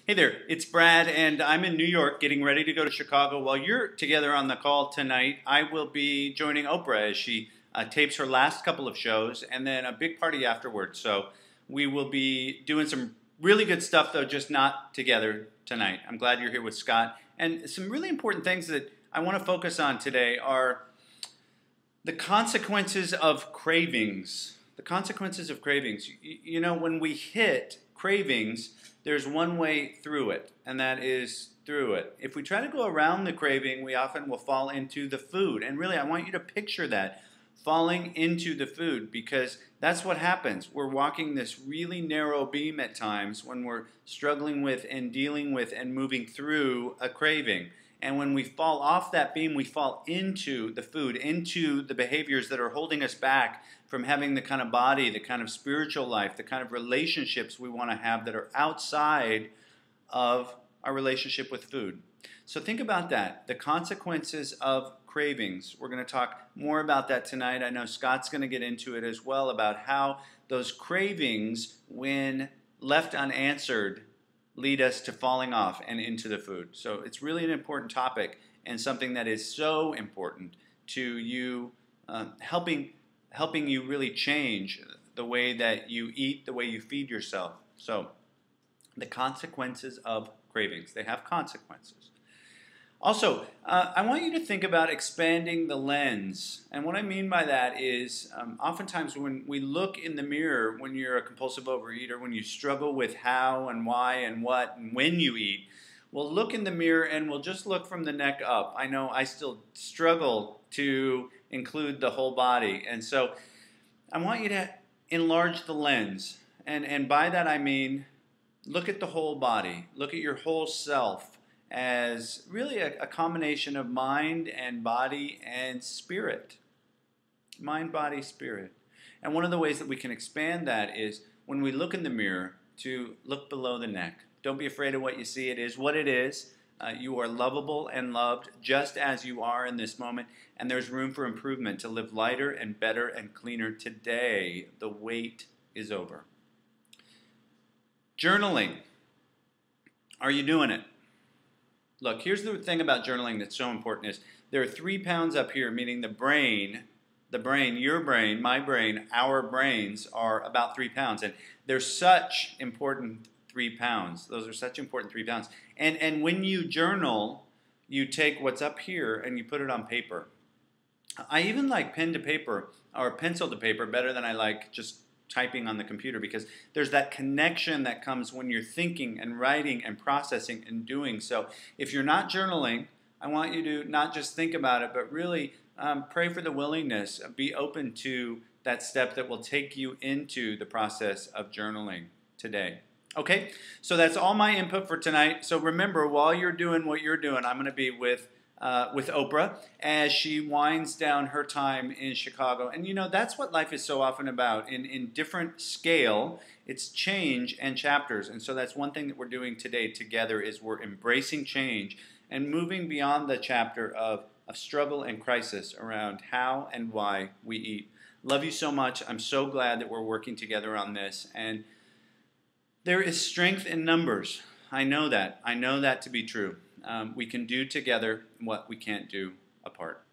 Hey there, it's Brad, and I'm in New York getting ready to go to Chicago. While you're together on the call tonight, I will be joining Oprah as she tapes her last couple of shows and then a big party afterwards. So we will be doing some really good stuff, though, just not together tonight. I'm glad you're here with Scott. And some really important things that I want to focus on today are the consequences of cravings. The consequences of cravings. You know, when we hit cravings, there's one way through it, and that is through it. If we try to go around the craving, we often will fall into the food. And really, I want you to picture that, falling into the food, because that's what happens. We're walking this really narrow beam at times when we're struggling with and dealing with and moving through a craving. And when we fall off that beam, we fall into the food, into the behaviors that are holding us back from having the kind of body, the kind of spiritual life, the kind of relationships we want to have that are outside of our relationship with food. So think about that, the consequences of cravings. We're going to talk more about that tonight. I know Scott's going to get into it as well, about how those cravings, when left unanswered, lead us to falling off and into the food. So it's really an important topic, and something that is so important to you, helping you really change the way that you eat, the way you feed yourself. So the consequences of cravings, they have consequences. Also, I want you to think about expanding the lens. And what I mean by that is oftentimes when we look in the mirror, when you're a compulsive overeater, when you struggle with how and why and what and when you eat, we'll look in the mirror and we'll just look from the neck up. I know I still struggle to include the whole body. And so I want you to enlarge the lens. And by that I mean look at the whole body. Look at your whole self as really a combination of mind and body and spirit. Mind, body, spirit. And one of the ways that we can expand that is when we look in the mirror to look below the neck. Don't be afraid of what you see. It is what it is. You are lovable and loved just as you are in this moment, and there's room for improvement to live lighter and better and cleaner today. The wait is over. Journaling. Are you doing it? Look, here's the thing about journaling that's so important is there are 3 pounds up here, meaning the brain, your brain, my brain, our brains are about 3 pounds. And they're such important 3 pounds. Those are such important 3 pounds. And when you journal, you take what's up here and you put it on paper. I even like pen to paper or pencil to paper better than I like just typing on the computer, because there's that connection that comes when you're thinking and writing and processing and doing. So if you're not journaling, I want you to not just think about it, but really pray for the willingness, be open to that step that will take you into the process of journaling today. Okay, so that's all my input for tonight. So remember, while you're doing what you're doing, I'm going to be with Oprah as she winds down her time in Chicago. And you know, that's what life is so often about. In different scale, it's change and chapters. And so that's one thing that we're doing today together, is we're embracing change and moving beyond the chapter of struggle and crisis around how and why we eat. Love you so much. I'm so glad that we're working together on this. And there is strength in numbers. I know that. I know that to be true. We can do together what we can't do apart.